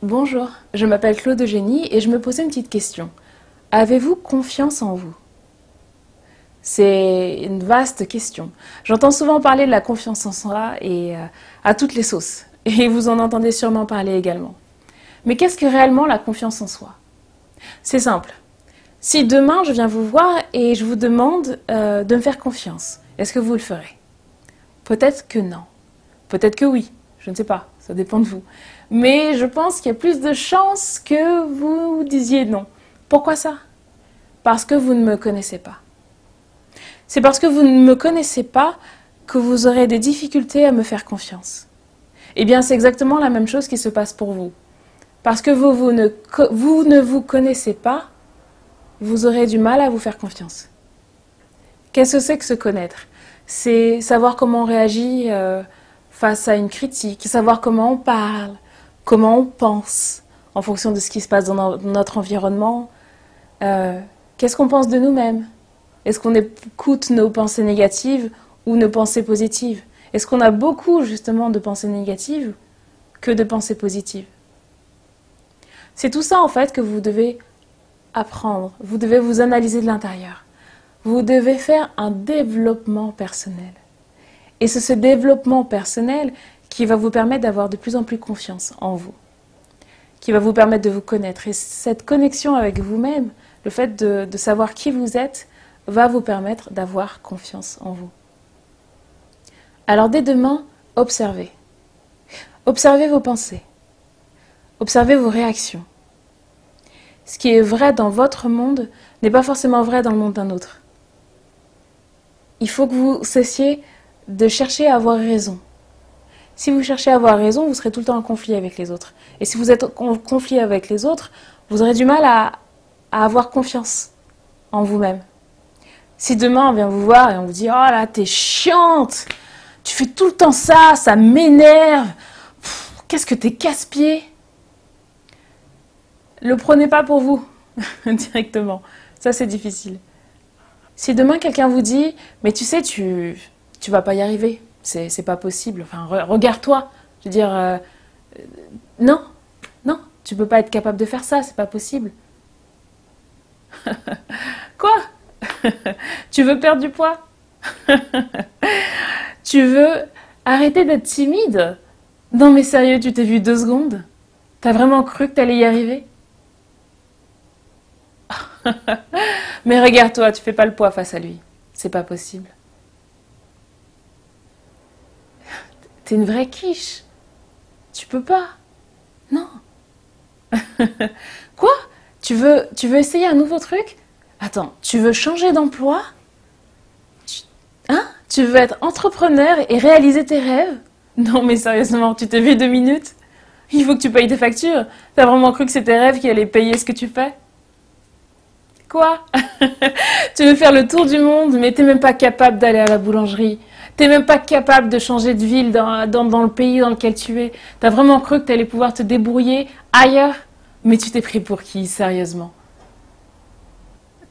Bonjour, je m'appelle Claude Eugénie et je me posais une petite question. Avez-vous confiance en vous? C'est une vaste question. J'entends souvent parler de la confiance en soi et à toutes les sauces. Et vous en entendez sûrement parler également. Mais qu'est-ce que réellement la confiance en soi? C'est simple. Si demain je viens vous voir et je vous demande de me faire confiance, est-ce que vous le ferez? Peut-être que non. Peut-être que oui. Je ne sais pas. Ça dépend de vous. Mais je pense qu'il y a plus de chances que vous disiez non. Pourquoi ça? Parce que vous ne me connaissez pas. C'est parce que vous ne me connaissez pas que vous aurez des difficultés à me faire confiance. Eh bien, c'est exactement la même chose qui se passe pour vous. Parce que vous ne vous connaissez pas, vous aurez du mal à vous faire confiance. Qu'est-ce que c'est que se connaître? C'est savoir comment on réagit face à une critique, savoir comment on parle, comment on pense, en fonction de ce qui se passe dans notre environnement. Qu'est-ce qu'on pense de nous-mêmes? Est-ce qu'on écoute nos pensées négatives ou nos pensées positives? Est-ce qu'on a beaucoup justement de pensées négatives que de pensées positives? C'est tout ça en fait que vous devez apprendre. Vous devez vous analyser de l'intérieur. Vous devez faire un développement personnel. Et c'est ce développement personnel qui va vous permettre d'avoir de plus en plus confiance en vous, qui va vous permettre de vous connaître. Et cette connexion avec vous-même, le fait de savoir qui vous êtes, va vous permettre d'avoir confiance en vous. Alors dès demain, observez. Observez vos pensées. Observez vos réactions. Ce qui est vrai dans votre monde n'est pas forcément vrai dans le monde d'un autre. Il faut que vous cessiez de chercher à avoir raison. Si vous cherchez à avoir raison, vous serez tout le temps en conflit avec les autres. Et si vous êtes en conflit avec les autres, vous aurez du mal à avoir confiance en vous-même. Si demain on vient vous voir et on vous dit « Oh là, t'es chiante, tu fais tout le temps ça, ça m'énerve, qu'est-ce que t'es casse-pied ?» Le prenez pas pour vous, directement. Ça, c'est difficile. Si demain quelqu'un vous dit « Mais tu sais, tu vas pas y arriver, c'est pas possible, enfin, regarde-toi. » Je veux dire, non, non, tu peux pas être capable de faire ça, c'est pas possible. Quoi? Tu veux perdre du poids? Tu veux arrêter d'être timide? Non mais sérieux, tu t'es vu 2 secondes? T'as vraiment cru que t'allais y arriver? Mais regarde-toi, tu fais pas le poids face à lui. C'est pas possible. T'es une vraie quiche. Tu peux pas. Non. Quoi? Tu veux essayer un nouveau truc? Attends, tu veux changer d'emploi? Hein? Tu veux être entrepreneur et réaliser tes rêves? Non mais sérieusement, tu t'es vu 2 minutes? Il faut que tu payes tes factures. T'as vraiment cru que c'est tes rêves qui allaient payer ce que tu fais? Quoi? Tu veux faire le tour du monde, mais t'es même pas capable d'aller à la boulangerie. T'es même pas capable de changer de ville dans le pays dans lequel tu es. T'as vraiment cru que t'allais pouvoir te débrouiller ailleurs? Mais tu t'es pris pour qui, sérieusement?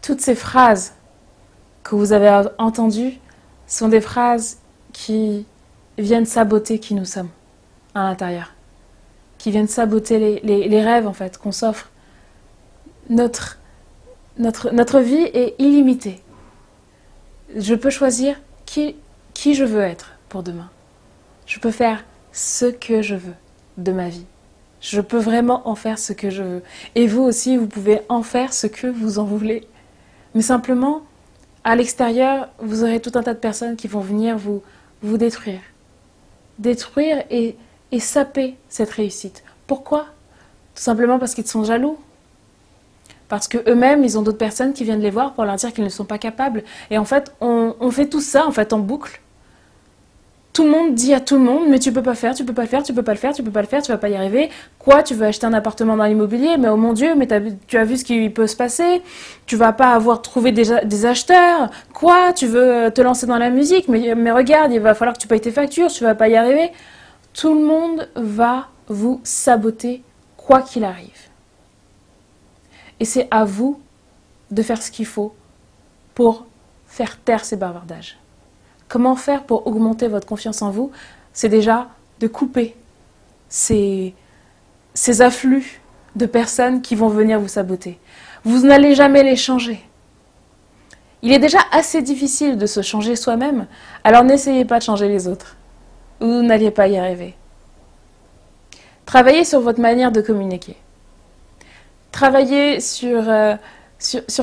Toutes ces phrases que vous avez entendues sont des phrases qui viennent saboter qui nous sommes à l'intérieur. Qui viennent saboter les rêves, en fait, qu'on s'offre. Notre vie est illimitée. Je peux choisir qui je veux être pour demain. Je peux faire ce que je veux de ma vie. Je peux vraiment en faire ce que je veux. Et vous aussi, vous pouvez en faire ce que vous en voulez. Mais simplement, à l'extérieur, vous aurez tout un tas de personnes qui vont venir vous détruire. Détruire et saper cette réussite. Pourquoi? Tout simplement parce qu'ils sont jaloux. Parce qu'eux-mêmes, ils ont d'autres personnes qui viennent les voir pour leur dire qu'ils ne sont pas capables. Et en fait, on fait tout ça en fait en boucle. Tout le monde dit à tout le monde, mais tu peux pas faire, tu peux pas le faire, tu peux pas le faire, tu peux pas le faire, tu vas pas y arriver. Quoi, tu veux acheter un appartement dans l'immobilier? Mais oh mon Dieu, mais tu as vu ce qui peut se passer? Tu vas pas avoir trouvé des acheteurs? Quoi, tu veux te lancer dans la musique? Mais regarde, il va falloir que tu payes tes factures, tu vas pas y arriver. Tout le monde va vous saboter, quoi qu'il arrive. Et c'est à vous de faire ce qu'il faut pour faire taire ces bavardages. Comment faire pour augmenter votre confiance en vous? C'est déjà de couper ces ces afflux de personnes qui vont venir vous saboter. Vous n'allez jamais les changer. Il est déjà assez difficile de se changer soi-même, alors n'essayez pas de changer les autres. Vous n'alliez pas y arriver. Travaillez sur votre manière de communiquer. Travaillez sur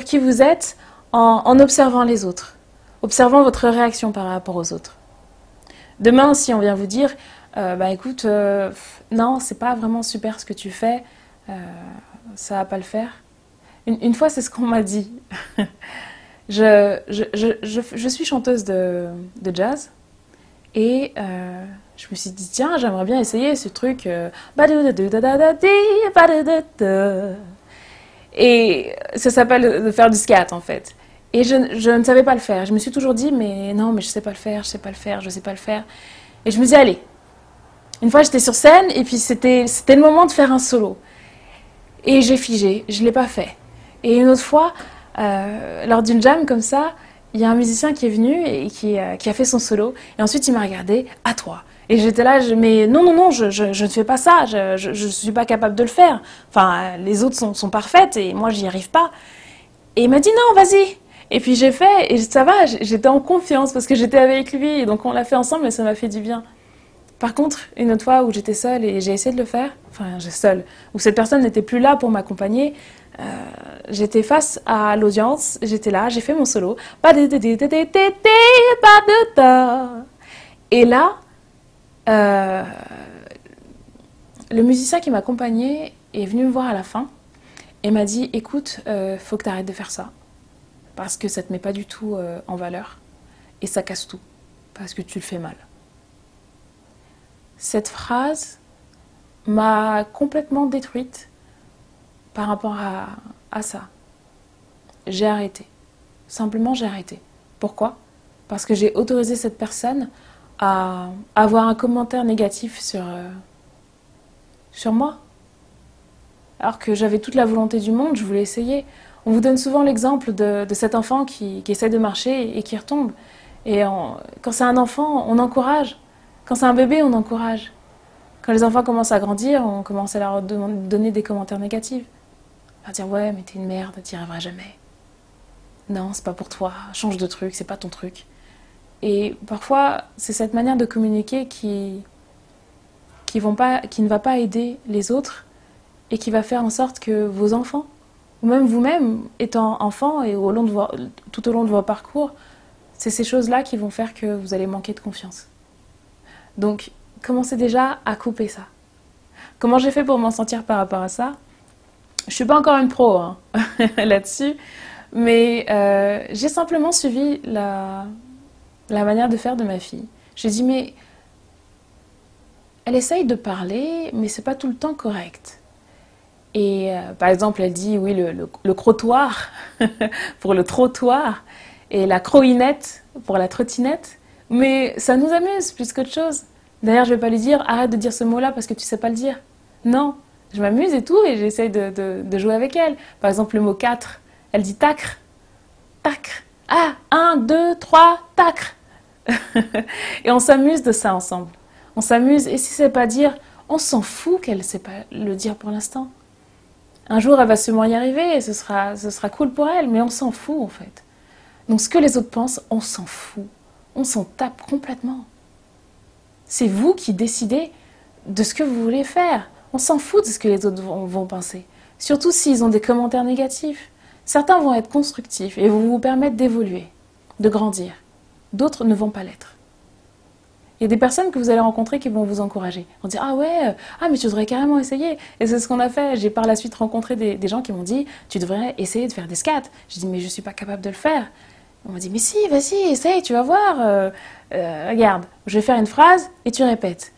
qui vous êtes en observant les autres, observant votre réaction par rapport aux autres. Demain, si on vient vous dire écoute, non, c'est pas vraiment super ce que tu fais, ça va pas le faire. Une fois, c'est ce qu'on m'a dit. Je suis chanteuse de jazz et je me suis dit, tiens, j'aimerais bien essayer ce truc. Et ça s'appelle de faire du scat en fait. Et je ne savais pas le faire. Je me suis toujours dit, mais non, mais je sais pas le faire, je sais pas le faire, je sais pas le faire. Et je me dis, allez. Une fois, j'étais sur scène et puis c'était le moment de faire un solo. Et j'ai figé, je l'ai pas fait. Et une autre fois, lors d'une jam comme ça, il y a un musicien qui est venu et qui a fait son solo. Et ensuite, il m'a regardé, à toi. Et j'étais là, mais non, je ne fais pas ça, je suis pas capable de le faire. Enfin, les autres sont parfaites et moi, j'y arrive pas. Et il m'a dit, non, vas-y. Et puis j'ai fait, et ça va, j'étais en confiance parce que j'étais avec lui. Et donc on l'a fait ensemble et ça m'a fait du bien. Par contre, une autre fois où j'étais seule et j'ai essayé de le faire, où cette personne n'était plus là pour m'accompagner, j'étais face à l'audience, j'étais là, j'ai fait mon solo. Et là, le musicien qui m'accompagnait est venu me voir à la fin et m'a dit, écoute, faut que tu arrêtes de faire ça parce que ça te met pas du tout en valeur et ça casse tout parce que tu le fais mal. Cette phrase m'a complètement détruite par rapport à ça. J'ai arrêté. Simplement, j'ai arrêté. Pourquoi ? Parce que j'ai autorisé cette personne à avoir un commentaire négatif sur moi. Alors que j'avais toute la volonté du monde, je voulais essayer. On vous donne souvent l'exemple de cet enfant qui essaie de marcher et qui retombe. Et quand c'est un enfant, on encourage. Quand c'est un bébé, on encourage. Quand les enfants commencent à grandir, on commence à leur donner des commentaires négatifs. On va dire, ouais, mais t'es une merde, t'y arriveras jamais. Non, c'est pas pour toi, change de truc, c'est pas ton truc. Et parfois, c'est cette manière de communiquer qui ne va pas aider les autres et qui va faire en sorte que vos enfants, ou même vous-même, étant enfant et tout au long de vos parcours, c'est ces choses-là qui vont faire que vous allez manquer de confiance. Donc, commencez déjà à couper ça. Comment j'ai fait pour m'en sortir par rapport à ça ? Je ne suis pas encore une pro là-dessus, mais j'ai simplement suivi la manière de faire de ma fille. J'ai dit, mais elle essaye de parler, mais c'est pas tout le temps correct. Et par exemple, elle dit, oui, le crottoir pour le trottoir et la croinette pour la trottinette. Mais ça nous amuse plus qu'autre chose. D'ailleurs, je ne vais pas lui dire, arrête de dire ce mot-là parce que tu ne sais pas le dire. Non, je m'amuse et tout, et j'essaye de jouer avec elle. Par exemple, le mot 4, elle dit tacre. Tacre. Ah, 1, 2, 3, tacre. Et on s'amuse de ça ensemble. On s'amuse, et si c'est pas dire, on s'en fout qu'elle ne sait pas le dire pour l'instant. Un jour, elle va sûrement y arriver, et ce sera cool pour elle, mais on s'en fout en fait. Donc ce que les autres pensent, on s'en fout. On s'en tape complètement. C'est vous qui décidez de ce que vous voulez faire. On s'en fout de ce que les autres vont penser. Surtout s'ils ont des commentaires négatifs. Certains vont être constructifs et vont vous permettre d'évoluer, de grandir. D'autres ne vont pas l'être. Il y a des personnes que vous allez rencontrer qui vont vous encourager. Ils vont dire, ah ouais, mais tu devrais carrément essayer. Et c'est ce qu'on a fait. J'ai par la suite rencontré des gens qui m'ont dit, tu devrais essayer de faire des scats. J'ai dit, mais je ne suis pas capable de le faire. On m'a dit, mais si, vas-y, essaye, tu vas voir. Regarde, je vais faire une phrase et tu répètes.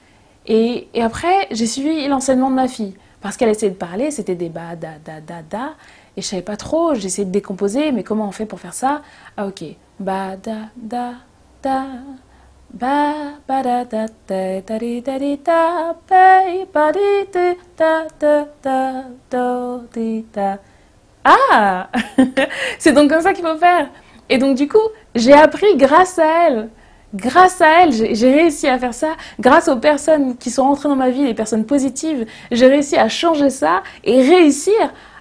Et après, j'ai suivi l'enseignement de ma fille. Parce qu'elle essayait de parler, c'était des ba, da, da, da, da. Et je savais pas trop, j'ai essayé de décomposer, mais comment on fait pour faire ça? Ah ok, ba, da, da, da, ba, ba, da, da, da, da, di, da, di, da, ba, di, da, da, da, do, di, da. Ah c'est donc comme ça qu'il faut faire. Et donc du coup, j'ai appris grâce à elle. Grâce à elle, j'ai réussi à faire ça. Grâce aux personnes qui sont entrées dans ma vie, les personnes positives, j'ai réussi à changer ça et réussir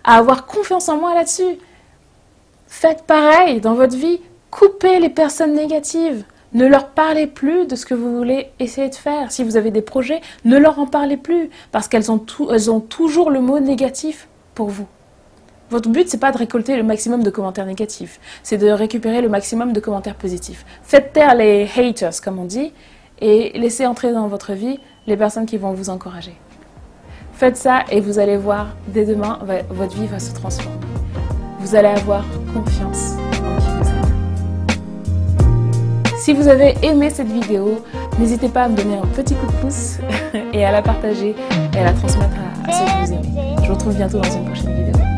à avoir confiance en moi là-dessus. Faites pareil dans votre vie. Coupez les personnes négatives. Ne leur parlez plus de ce que vous voulez essayer de faire. Si vous avez des projets, ne leur en parlez plus parce qu'elles ont toujours le mot négatif pour vous. Votre but, c'est pas de récolter le maximum de commentaires négatifs, c'est de récupérer le maximum de commentaires positifs. Faites taire les haters, comme on dit, et laissez entrer dans votre vie les personnes qui vont vous encourager. Faites ça et vous allez voir, dès demain, votre vie va se transformer. Vous allez avoir confiance en qui vous êtes. Si vous avez aimé cette vidéo, n'hésitez pas à me donner un petit coup de pouce et à la partager et à la transmettre à ceux que vous aimez. Je vous retrouve bientôt dans une prochaine vidéo.